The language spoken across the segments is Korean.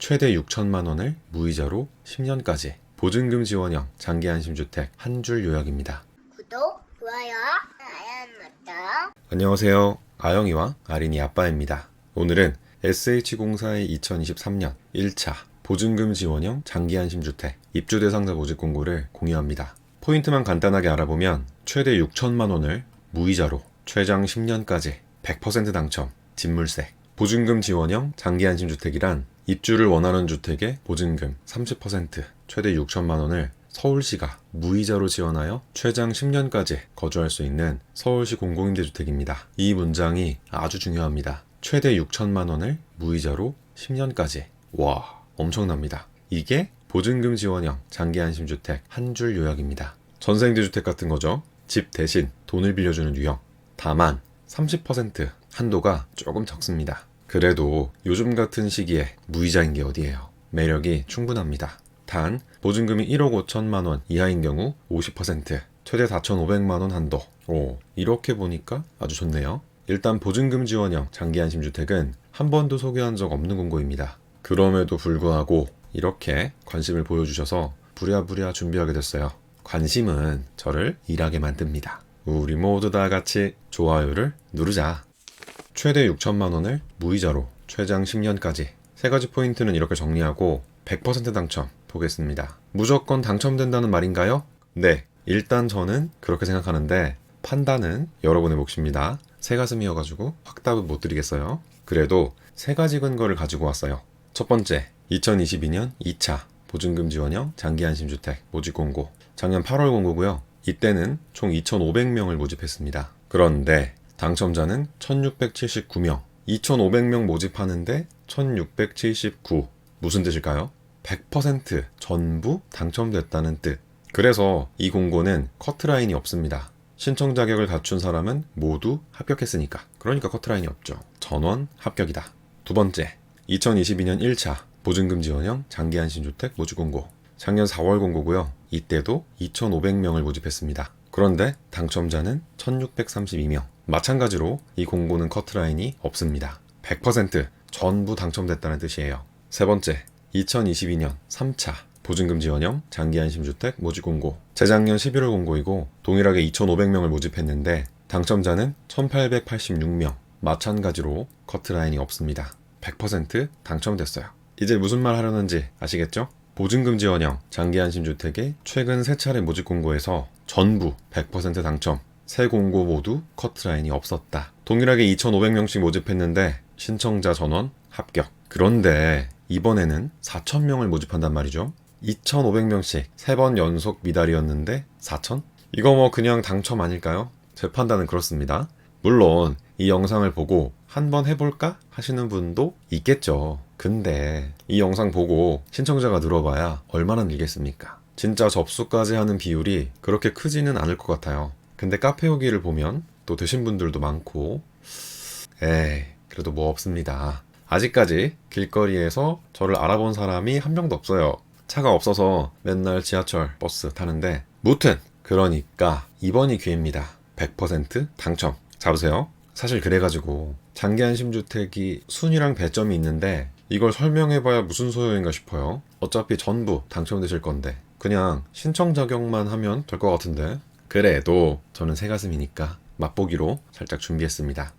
최대 6천만 원을 무이자로 10년까지 보증금 지원형 장기안심주택 한 줄 요약입니다. 구독, 좋아요, 알람 맞다. 안녕하세요. 아영이와 아린이 아빠입니다. 오늘은 SH공사의 2023년 1차 보증금 지원형 장기안심주택 입주 대상자 모집 공고를 공유합니다. 포인트만 간단하게 알아보면 최대 6천만 원을 무이자로 최장 10년까지 100% 당첨, 집물세. 보증금 지원형 장기안심주택이란 입주를 원하는 주택의 보증금 30% 최대 6천만 원을 서울시가 무이자로 지원하여 최장 10년까지 거주할 수 있는 서울시 공공임대주택입니다. 이 문장이 아주 중요합니다. 최대 6천만 원을 무이자로 10년까지. 와, 엄청납니다. 이게 보증금 지원형 장기안심주택 한 줄 요약입니다. 전세임대주택 같은 거죠. 집 대신 돈을 빌려주는 유형. 다만 30% 한도가 조금 적습니다. 그래도 요즘 같은 시기에 무이자인 게 어디예요. 매력이 충분합니다. 단 보증금이 1억 5천만 원 이하인 경우 50% 최대 4,500만 원 한도. 이렇게 보니까 아주 좋네요. 일단 보증금 지원형 장기안심주택은 한 번도 소개한 적 없는 공고입니다. 그럼에도 불구하고 이렇게 관심을 보여주셔서 부랴부랴 준비하게 됐어요. 관심은 저를 일하게 만듭니다. 우리 모두 다 같이 좋아요를 누르자. 최대 6천만 원을 무이자로 최장 10년까지. 세 가지 포인트는 이렇게 정리하고 100% 당첨 보겠습니다. 무조건 당첨된다는 말인가요? 네, 일단 저는 그렇게 생각하는데 판단은 여러분의 몫입니다. 새 가슴이어가지고 확답은 못 드리겠어요. 그래도 세 가지 근거를 가지고 왔어요. 첫 번째, 2022년 2차 보증금 지원형 장기안심주택 모집 공고. 작년 8월 공고고요. 이때는 총 2,500명을 모집했습니다. 그런데 당첨자는 1,679명. 2,500명 모집하는데 1,679. 무슨 뜻일까요? 100% 전부 당첨됐다는 뜻. 그래서 이 공고는 커트라인이 없습니다. 신청 자격을 갖춘 사람은 모두 합격했으니까. 그러니까 커트라인이 없죠. 전원 합격이다. 두 번째, 2022년 1차 보증금 지원형 장기안심주택 모집 공고. 작년 4월 공고고요. 이때도 2,500명을 모집했습니다. 그런데 당첨자는 1,632명. 마찬가지로 이 공고는 커트라인이 없습니다. 100% 전부 당첨됐다는 뜻이에요. 세 번째, 2022년 3차 보증금 지원형 장기안심주택 모집 공고. 재작년 11월 공고이고 동일하게 2,500명을 모집했는데 당첨자는 1,886명. 마찬가지로 커트라인이 없습니다. 100% 당첨됐어요. 이제 무슨 말 하려는지 아시겠죠? 보증금 지원형 장기안심주택의 최근 3차례 모집 공고에서 전부 100% 당첨. 세 공고 모두 커트라인이 없었다. 동일하게 2,500명씩 모집했는데 신청자 전원 합격. 그런데 이번에는 4,000명을 모집한단 말이죠. 2,500명씩 3번 연속 미달이었는데 4,000? 이거 뭐 그냥 당첨 아닐까요? 제 판단은 그렇습니다. 물론 이 영상을 보고 한번 해볼까 하시는 분도 있겠죠. 근데 이 영상 보고 신청자가 늘어봐야 얼마나 늘겠습니까? 진짜 접수까지 하는 비율이 그렇게 크지는 않을 것 같아요. 근데 카페 후기를 보면 또 되신 분들도 많고 그래도 뭐 없습니다. 아직까지 길거리에서 저를 알아본 사람이 한 명도 없어요. 차가 없어서 맨날 지하철, 버스 타는데 무튼 그러니까 이번이 기회입니다. 100% 당첨 잡으세요. 사실 그래가지고 장기안심주택이 순위랑 배점이 있는데 이걸 설명해봐야 무슨 소용인가 싶어요. 어차피 전부 당첨되실 건데 그냥 신청 자격만 하면 될 것 같은데. 그래도 저는 새가슴이니까 맛보기로 살짝 준비했습니다.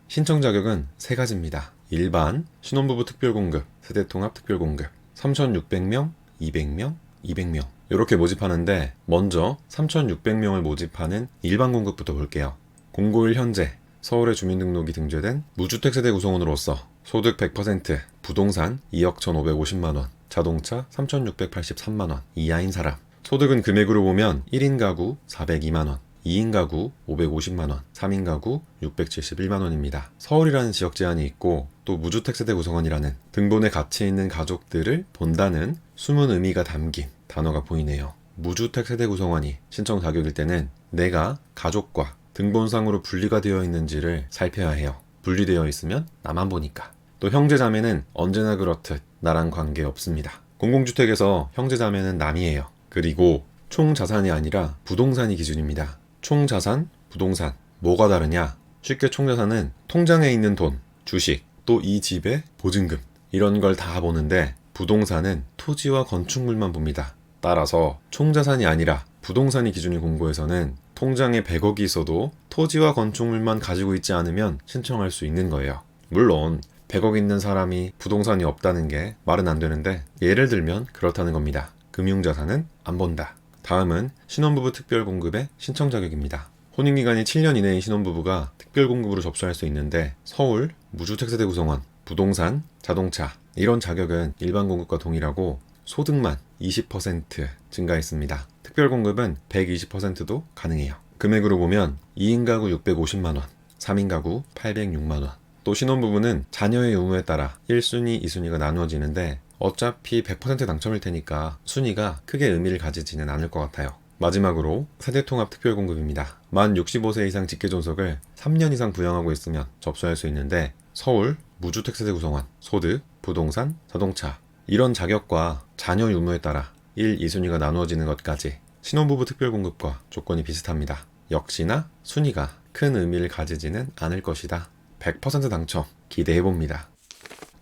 신청 자격은 세 가지입니다. 일반, 신혼부부 특별공급, 세대통합 특별공급. 3,600명, 200명, 200명 이렇게 모집하는데 먼저 3,600명을 모집하는 일반 공급부터 볼게요. 공고일 현재 서울에 주민등록이 등재된 무주택 세대 구성원으로서 소득 100%, 부동산 2억 1,550만원, 자동차 3,683만원 이하인 사람. 소득은 금액으로 보면 1인 가구 402만원, 2인 가구 550만원, 3인 가구 671만원입니다. 서울이라는 지역 제한이 있고 또 무주택 세대 구성원이라는 등본에 가치 있는 가족들을 본다는 숨은 의미가 담긴 단어가 보이네요. 무주택 세대 구성원이 신청 자격일 때는 내가 가족과 등본상으로 분리가 되어 있는지를 살펴야 해요. 분리되어 있으면 나만 보니까. 또 형제자매는 언제나 그렇듯 나랑 관계 없습니다. 공공주택에서 형제자매는 남이에요. 그리고 총자산이 아니라 부동산이 기준입니다. 총자산, 부동산 뭐가 다르냐? 쉽게 총자산은 통장에 있는 돈, 주식, 또 이 집의 보증금 이런 걸 다 보는데 부동산은 토지와 건축물만 봅니다. 따라서 총자산이 아니라 부동산이 기준인 공고에서는 통장에 100억이 있어도 토지와 건축물만 가지고 있지 않으면 신청할 수 있는 거예요. 물론 100억 있는 사람이 부동산이 없다는 게 말은 안 되는데 예를 들면 그렇다는 겁니다. 금융자산은 안 본다. 다음은 신혼부부 특별공급의 신청 자격입니다. 혼인기간이 7년 이내인 신혼부부가 특별공급으로 접수할 수 있는데 서울, 무주택세대 구성원, 부동산, 자동차 이런 자격은 일반 공급과 동일하고 소득만 20% 증가했습니다. 특별공급은 120%도 가능해요. 금액으로 보면 2인 가구 650만원, 3인 가구 806만원. 또 신혼부부는 자녀의 의무에 따라 1순위, 2순위가 나누어지는데 어차피 100% 당첨일 테니까 순위가 크게 의미를 가지지는 않을 것 같아요. 마지막으로 세대통합 특별공급입니다. 만 65세 이상 직계존속을 3년 이상 부양하고 있으면 접수할 수 있는데 서울, 무주택세대 구성원, 소득, 부동산, 자동차 이런 자격과 자녀 유무에 따라 1, 2순위가 나누어지는 것까지 신혼부부 특별공급과 조건이 비슷합니다. 역시나 순위가 큰 의미를 가지지는 않을 것이다. 100% 당첨 기대해봅니다.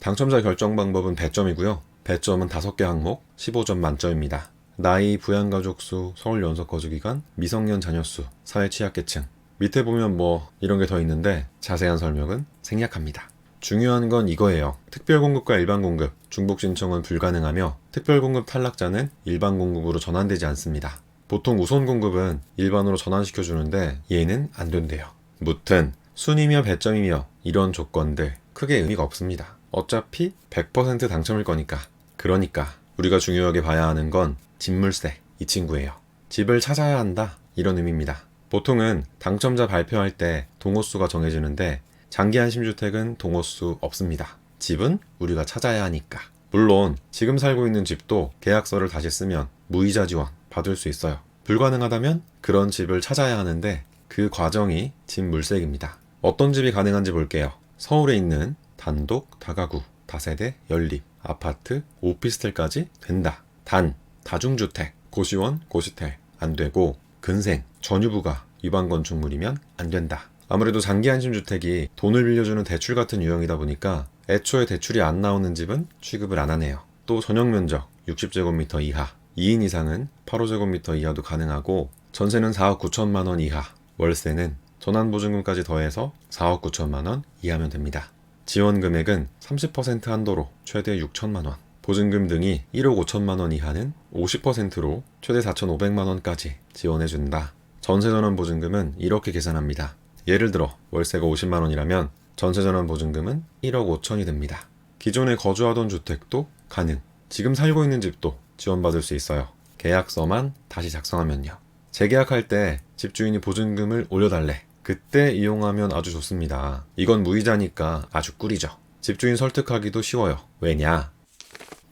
당첨자 결정 방법은 배점이고요. 배점은 5개 항목 15점 만점입니다. 나이, 부양가족수, 서울 연속 거주기간, 미성년 자녀수, 사회 취약계층 밑에 보면 뭐 이런 게 더 있는데 자세한 설명은 생략합니다. 중요한 건 이거예요. 특별공급과 일반공급, 중복 신청은 불가능하며 특별공급 탈락자는 일반공급으로 전환되지 않습니다. 보통 우선공급은 일반으로 전환시켜주는데 얘는 안 된대요. 무튼 순위며 배점이며 이런 조건들 크게 의미가 없습니다. 어차피 100% 당첨일 거니까. 그러니까 우리가 중요하게 봐야 하는 건 집물세 이 친구예요. 집을 찾아야 한다 이런 의미입니다. 보통은 당첨자 발표할 때 동호수가 정해지는데 장기한심주택은 동호수 없습니다. 집은 우리가 찾아야 하니까. 물론 지금 살고 있는 집도 계약서를 다시 쓰면 무이자 지원 받을 수 있어요. 불가능하다면 그런 집을 찾아야 하는데 그 과정이 집물세입니다. 어떤 집이 가능한지 볼게요. 서울에 있는 단독, 다가구, 다세대, 연립, 아파트, 오피스텔까지 된다. 단, 다중주택, 고시원, 고시텔 안 되고 근생, 전유부가 위반 건축물이면 안 된다. 아무래도 장기한심주택이 돈을 빌려주는 대출 같은 유형이다 보니까 애초에 대출이 안 나오는 집은 취급을 안 하네요. 또 전용면적 60제곱미터 이하, 2인 이상은 85제곱미터 이하도 가능하고 전세는 4억 9천만 원 이하, 월세는 전환보증금까지 더해서 4억 9천만 원 이하면 됩니다. 지원 금액은 30% 한도로 최대 6천만 원, 보증금 등이 1억 5천만 원 이하는 50%로 최대 4,500만 원까지 지원해준다. 전세전환보증금은 이렇게 계산합니다. 예를 들어 월세가 50만 원이라면 전세전환보증금은 1억 5천이 됩니다. 기존에 거주하던 주택도 가능, 지금 살고 있는 집도 지원받을 수 있어요. 계약서만 다시 작성하면요. 재계약할 때 집주인이 보증금을 올려달래. 그때 이용하면 아주 좋습니다. 이건 무이자니까 아주 꿀이죠. 집주인 설득하기도 쉬워요. 왜냐?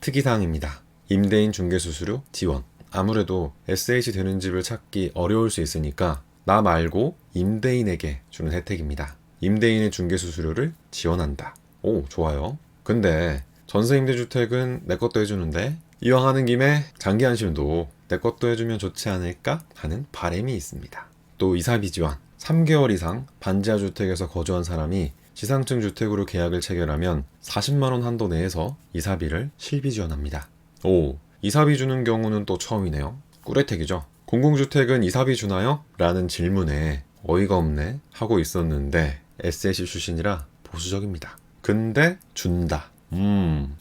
특이사항입니다. 임대인 중개수수료 지원. 아무래도 SH 되는 집을 찾기 어려울 수 있으니까 나 말고 임대인에게 주는 혜택입니다. 임대인의 중개수수료를 지원한다. 오, 좋아요. 근데 전세임대주택은 내 것도 해주는데 이왕 하는 김에 장기한심도 내 것도 해주면 좋지 않을까 하는 바람이 있습니다. 또 이사비 지원. 3개월 이상 반지하 주택에서 거주한 사람이 지상층 주택으로 계약을 체결하면 40만 원 한도 내에서 이사비를 실비 지원합니다. 오, 이사비 주는 경우는 또 처음이네요. 꿀혜택이죠. 공공주택은 이사비 주나요? 라는 질문에 어이가 없네 하고 있었는데 SH 출신이라 보수적입니다. 근데 준다.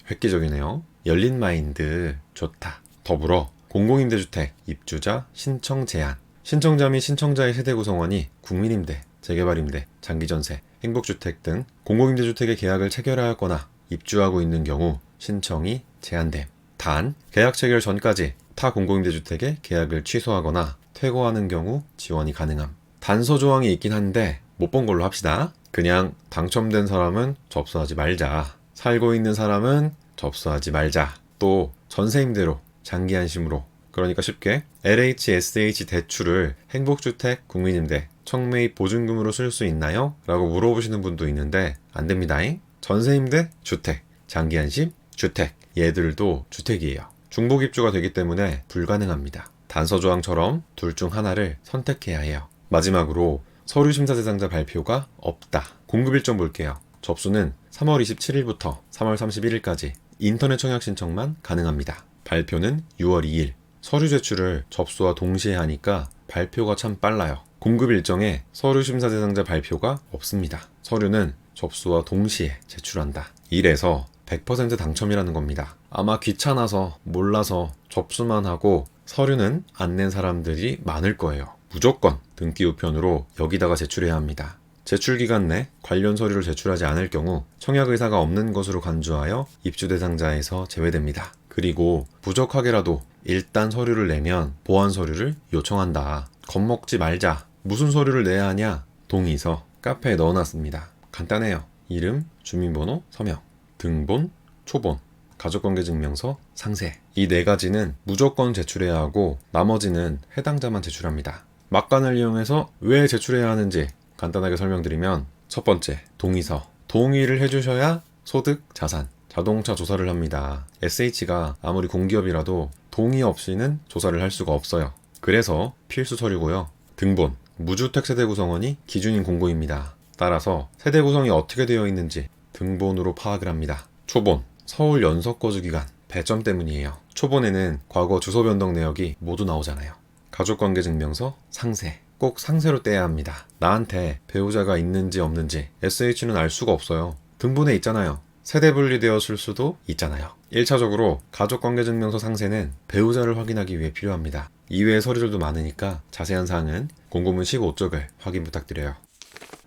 획기적이네요. 열린 마인드 좋다. 더불어 공공임대주택 입주자 신청 제한. 신청자 및 신청자의 세대 구성원이 국민임대, 재개발임대, 장기전세, 행복주택 등 공공임대주택의 계약을 체결하였거나 입주하고 있는 경우 신청이 제한됨. 단, 계약 체결 전까지 타 공공임대주택의 계약을 취소하거나 퇴거하는 경우 지원이 가능함. 단서 조항이 있긴 한데 못 본 걸로 합시다. 그냥 당첨된 사람은 접수하지 말자. 살고 있는 사람은 접수하지 말자. 또 전세임대로 장기한심으로, 그러니까 쉽게 LHSH 대출을 행복주택, 국민임대, 청매입 보증금으로 쓸 수 있나요? 라고 물어보시는 분도 있는데 안 됩니다잉. 전세임대, 주택, 장기한심, 주택, 얘들도 주택이에요. 중복입주가 되기 때문에 불가능합니다. 단서조항처럼 둘 중 하나를 선택해야 해요. 마지막으로 서류심사 대상자 발표가 없다. 공급 일정 볼게요. 접수는 3월 27일부터 3월 31일까지 인터넷 청약 신청만 가능합니다. 발표는 6월 2일. 서류 제출을 접수와 동시에 하니까 발표가 참 빨라요. 공급 일정에 서류 심사 대상자 발표가 없습니다. 서류는 접수와 동시에 제출한다. 이래서 100% 당첨이라는 겁니다. 아마 귀찮아서 몰라서 접수만 하고 서류는 안 낸 사람들이 많을 거예요. 무조건 등기 우편으로 여기다가 제출해야 합니다. 제출 기간 내 관련 서류를 제출하지 않을 경우 청약 의사가 없는 것으로 간주하여 입주 대상자에서 제외됩니다. 그리고 부족하게라도 일단 서류를 내면 보완 서류를 요청한다. 겁먹지 말자. 무슨 서류를 내야 하냐? 동의서 카페에 넣어놨습니다. 간단해요. 이름, 주민번호, 서명, 등본, 초본, 가족관계증명서, 상세. 이 4가지는 무조건 제출해야 하고 나머지는 해당자만 제출합니다. 막간을 이용해서 왜 제출해야 하는지 간단하게 설명드리면, 첫 번째, 동의서. 동의를 해주셔야 소득, 자산, 자동차 조사를 합니다. SH가 아무리 공기업이라도 동의 없이는 조사를 할 수가 없어요. 그래서 필수 서류고요. 등본. 무주택 세대 구성원이 기준인 공고입니다. 따라서 세대 구성이 어떻게 되어 있는지 등본으로 파악을 합니다. 초본. 서울 연속 거주 기간 배점 때문이에요. 초본에는 과거 주소 변동 내역이 모두 나오잖아요. 가족관계증명서, 상세. 꼭 상세로 떼야 합니다. 나한테 배우자가 있는지 없는지 SH는 알 수가 없어요. 등본에 있잖아요. 세대 분리되었을 수도 있잖아요. 1차적으로 가족관계증명서 상세는 배우자를 확인하기 위해 필요합니다. 이외의 서류들도 많으니까 자세한 사항은 공고문 15쪽을 확인 부탁드려요.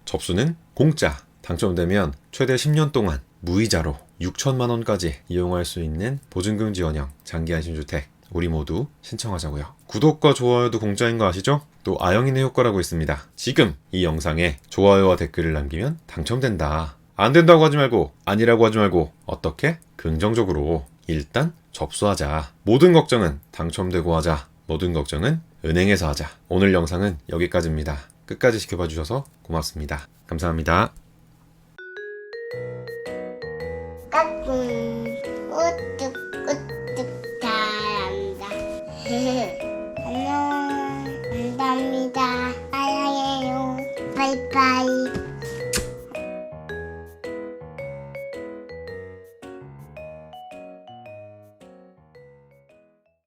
접수는 공짜. 당첨되면 최대 10년 동안 무이자로 6천만 원까지 이용할 수 있는 보증금 지원형 장기안심주택, 우리 모두 신청하자고요. 구독과 좋아요도 공짜인 거 아시죠? 또 아영이네 효과라고 있습니다. 지금 이 영상에 좋아요와 댓글을 남기면 당첨된다. 안 된다고 하지 말고, 아니라고 하지 말고, 어떻게? 긍정적으로 일단 접수하자. 모든 걱정은 당첨되고 하자. 모든 걱정은 은행에서 하자. 오늘 영상은 여기까지입니다. 끝까지 지켜봐 주셔서 고맙습니다. 감사합니다. 까꿍 우뚝